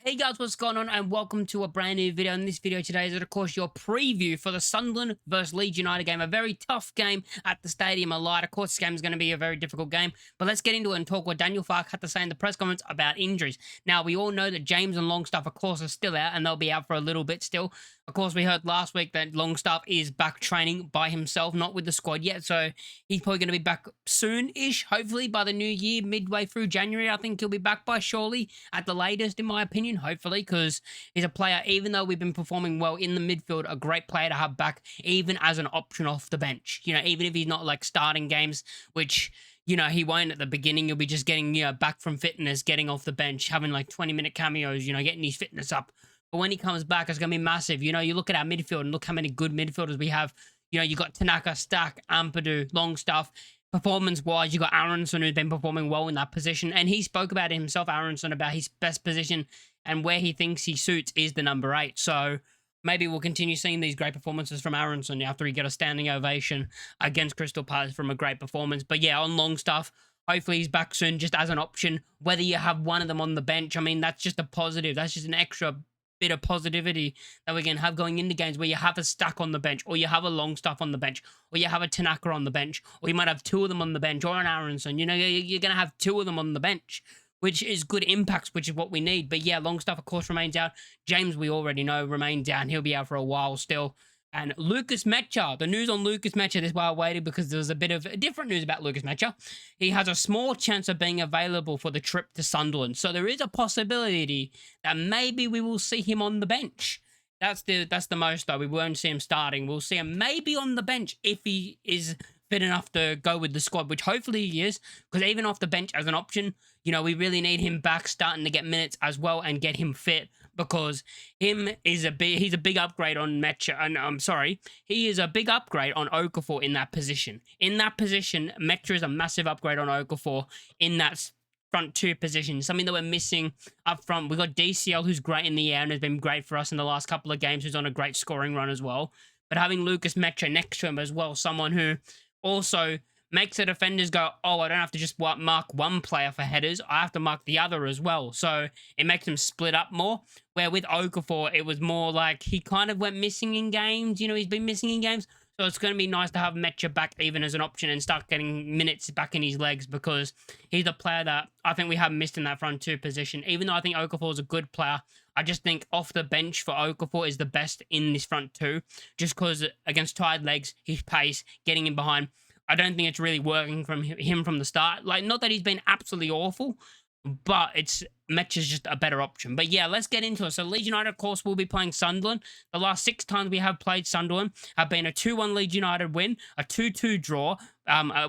Hey guys, what's going on, and welcome to a brand new video. In this video today is, of course, your preview for the Sunderland versus Leeds United game. A very tough game at the Stadium a lot. Of course, this game is going to be a very difficult game, but let's get into it and talk what Daniel Farke had to say in the press conference about injuries. Now, we all know that James and Longstaff, of course, are still out, and they'll be out for a little bit still. Of course, we heard last week that Longstaff is back training by himself, not with the squad yet, so he's probably going to be back soon-ish, hopefully by the new year, midway through January. I think he'll be back by surely, at the latest, in my opinion, hopefully, because he's a player, even though we've been performing well in the midfield, a great player to have back, even as an option off the bench. You know, even if he's not like starting games, which, you know, he won't at the beginning. You'll be just getting, back from fitness, getting off the bench, having like 20-minute cameos, getting his fitness up. But when he comes back, it's going to be massive. You look at our midfield and look how many good midfielders we have. You got Tanaka, Stack, Ampadu, Longstaff. Performance-wise, you got Aronson, who's been performing well in that position. And he spoke about it himself, Aronson, about his best position and where he thinks he suits is the number 8. So maybe we'll continue seeing these great performances from Aronson after he got a standing ovation against Crystal Palace from a great performance. But yeah, on Longstaff, hopefully he's back soon just as an option. Whether you have one of them on the bench, I mean, that's just a positive. That's just an extra bit of positivity that we can have going into games where you have a Stack on the bench, or you have a Longstaff on the bench, or you have a Tanaka on the bench, or you might have 2 of them on the bench, or an Aronson. You're going to have 2 of them on the bench, which is good impacts, which is what we need. But yeah, Longstaff, of course, remains out. James, we already know, remains out. He'll be out for a while still. And Lucas Mecha, the news on Lucas Mecha, this is why I waited, because there was a bit of different news about Lucas Mecha. He has a small chance of being available for the trip to Sunderland. So there is a possibility that maybe we will see him on the bench. That's the most, though. We won't see him starting. We'll see him maybe on the bench if he is fit enough to go with the squad, which hopefully he is, because even off the bench as an option, we really need him back, starting to get minutes as well and get him fit, because he's a big upgrade on Mecha, and I'm sorry, he is a big upgrade on Okafor in that position. In that position, Mecha is a massive upgrade on Okafor in that front 2 position, something that we're missing up front. We got DCL, who's great in the air and has been great for us in the last couple of games, who's on a great scoring run as well. But having Lucas Mecha next to him as well, someone who also makes the defenders go, oh, I don't have to just mark one player for headers, I have to mark the other as well. So it makes them split up more. Where with Okafor, it was more like he kind of went missing in games. He's been missing in games. So it's going to be nice to have Mecha back even as an option and start getting minutes back in his legs, because he's a player that I think we have missed in that front 2 position. Even though I think Okafor is a good player, I just think off the bench for Okafor is the best in this front 2, just because against tired legs, his pace, getting in behind, I don't think it's really working from him from the start. Like, not that he's been absolutely awful, but Mecha's just a better option. But yeah, let's get into it. So Leeds United, of course, will be playing Sunderland. The last 6 times we have played Sunderland have been a 2-1 Leeds United win, a 2-2 draw.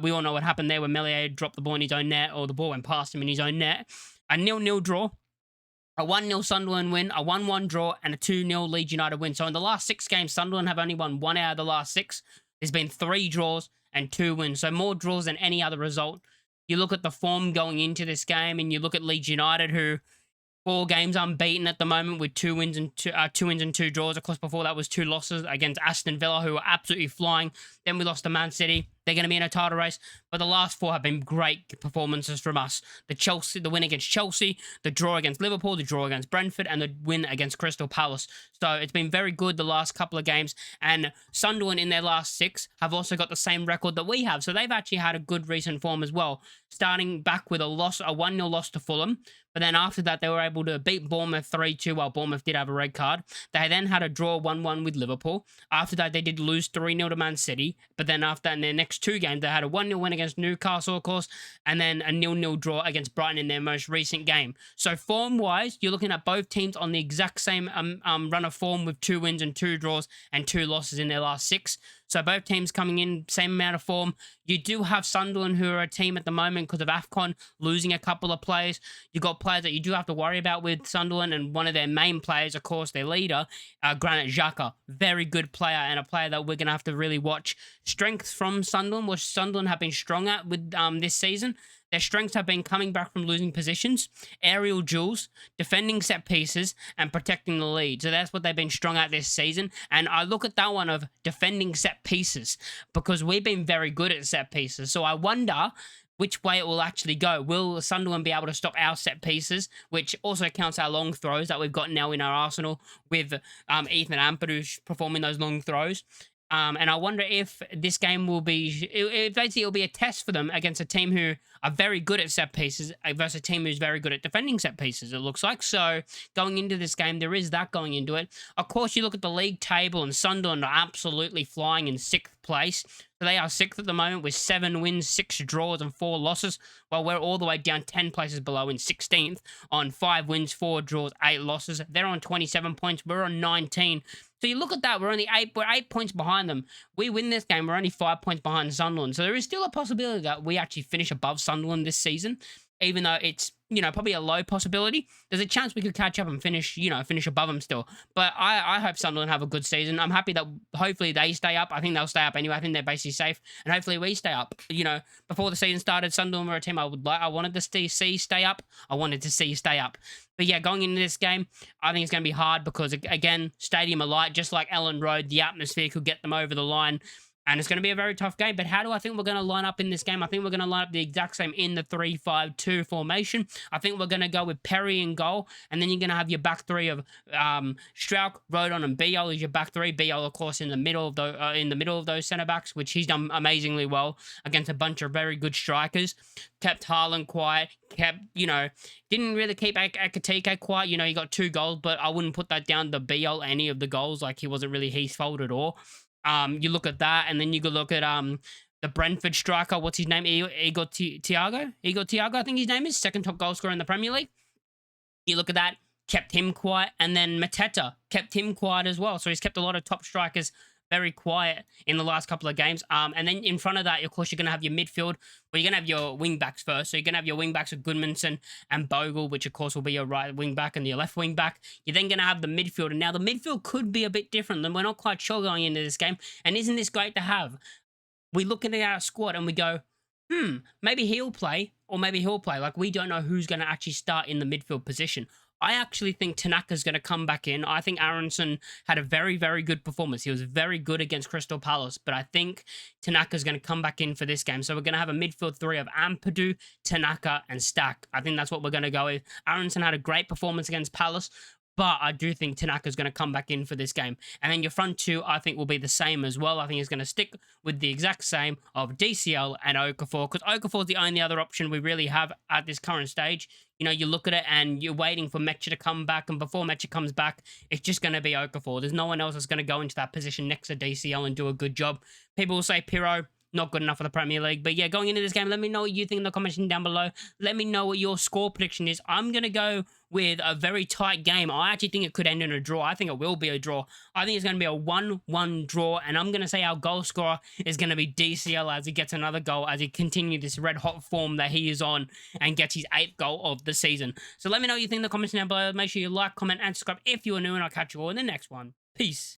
We all know what happened there when Melier dropped the ball in his own net, or the ball went past him in his own net. A 0-0 draw, a 1-0 Sunderland win, a 1-1 draw, and a 2-0 Leeds United win. So in the last 6 games, Sunderland have only won 1 out of the last 6. There's been 3 draws and 2 wins, so more draws than any other result. You look at the form going into this game, and you look at Leeds United, who 4 games unbeaten at the moment with 2 wins and 2 draws. Of course, before that was 2 losses against Aston Villa, who are absolutely flying. Then we lost to Man City. They're going to be in a title race, but the last 4 have been great performances from us. The win against Chelsea, the draw against Liverpool, the draw against Brentford, and the win against Crystal Palace. So it's been very good the last couple of games, and Sunderland in their last 6 have also got the same record that we have. So they've actually had a good recent form as well, starting back with a 1-0 loss to Fulham. But then after that, they were able to beat Bournemouth 3-2, while Bournemouth did have a red card. They then had a draw 1-1 with Liverpool. After that, they did lose 3-0 to Man City. But then after that, in their next 2 games, they had a 1-0 win against Newcastle, of course, and then a 0-0 draw against Brighton in their most recent game. So form-wise, you're looking at both teams on the exact same run of form, with 2 wins and 2 draws and 2 losses in their last 6. So both teams coming in, same amount of form. You do have Sunderland, who are a team at the moment because of AFCON, losing a couple of players. You've got players that you do have to worry about with Sunderland, and one of their main players, of course, their leader, Granit Xhaka. Very good player, and a player that we're going to have to really watch. Strengths from Sunderland, which Sunderland have been strong at with this season. Their strengths have been coming back from losing positions, aerial duels, defending set pieces, and protecting the lead. So that's what they've been strong at this season. And I look at that one of defending set pieces, because we've been very good at set pieces. So I wonder which way it will actually go. Will Sunderland be able to stop our set pieces, which also counts our long throws that we've got now in our arsenal with Ethan Ampadu performing those long throws? And I wonder if this game will be, basically it'll be a test for them against a team who are very good at set pieces versus a team who's very good at defending set pieces, it looks like. So going into this game, there is that going into it. Of course, you look at the league table and Sunderland are absolutely flying in 6th place. So they are 6th at the moment with 7 wins, 6 draws, and 4 losses, while we're all the way down 10 places below in 16th on 5 wins, 4 draws, 8 losses. They're on 27 points. We're on 19. So you look at that, we're 8 points behind them. We win this game, we're only 5 points behind Sunderland. So there is still a possibility that we actually finish above Sunderland this season, even though it's, probably a low possibility. There's a chance we could catch up and finish above them still. But I hope Sunderland have a good season. I'm happy that hopefully they stay up. I think they'll stay up anyway. I think they're basically safe. And hopefully we stay up. Before the season started, Sunderland were a team I wanted to see stay up. I wanted to see stay up. But yeah, going into this game, I think it's going to be hard because, again, Stadium Alight, just like Ellen Road, the atmosphere could get them over the line. And it's going to be a very tough game. But how do I think we're going to line up in this game? I think we're going to line up the exact same in the 3-5-2 formation. I think we're going to go with Perry in goal. And then you're going to have your back three of Strauch, Rodon, and Biol as your back three. Biol, of course, in the middle of those centre-backs, which he's done amazingly well against a bunch of very good strikers. Kept Haaland quiet. Didn't really keep Ekatike quiet. He got 2 goals, but I wouldn't put that down to Biol, any of the goals. Like, he wasn't really his fault at all. You look at that, and then you could look at the Brentford striker. What's his name? Igor Thiago, I think his name is. 2nd top goal scorer in the Premier League. You look at that, kept him quiet. And then Mateta kept him quiet as well. So he's kept a lot of top strikers very quiet in the last couple of games. And then in front of that, of course, you're going to have your midfield. Well, you're going to have your wing-backs first. So you're going to have your wing-backs of Goodmanson and Bogle, which, of course, will be your right wing-back and your left wing-back. You're then going to have the midfield. And now the midfield could be a bit different. And we're not quite sure going into this game. And isn't this great to have? We look at our squad and we go, maybe he'll play or maybe he'll play. Like, we don't know who's going to actually start in the midfield position. I actually think Tanaka's going to come back in. I think Aronson had a very, very good performance. He was very good against Crystal Palace, but I think Tanaka's going to come back in for this game. So we're going to have a midfield 3 of Ampadu, Tanaka, and Stack. I think that's what we're going to go with. Aronson had a great performance against Palace, but I do think Tanaka's going to come back in for this game. And then your front 2, I think, will be the same as well. I think he's going to stick with the exact same of DCL and Okafor, because Okafor is the only other option we really have at this current stage. You look at it and you're waiting for Mecha to come back, and before Mecha comes back, it's just going to be Okafor. There's no one else that's going to go into that position next to DCL and do a good job. People will say Pirro, not good enough for the Premier League. But yeah, going into this game, let me know what you think in the comments down below. Let me know what your score prediction is. I'm going to go with a very tight game. I actually think it could end in a draw. I think it will be a draw. I think it's going to be a 1-1 draw, and I'm going to say our goal scorer is going to be DCL as he gets another goal, as he continues this red-hot form that he is on and gets his 8th goal of the season. So let me know what you think in the comments down below. Make sure you like, comment, and subscribe if you are new, and I'll catch you all in the next one. Peace.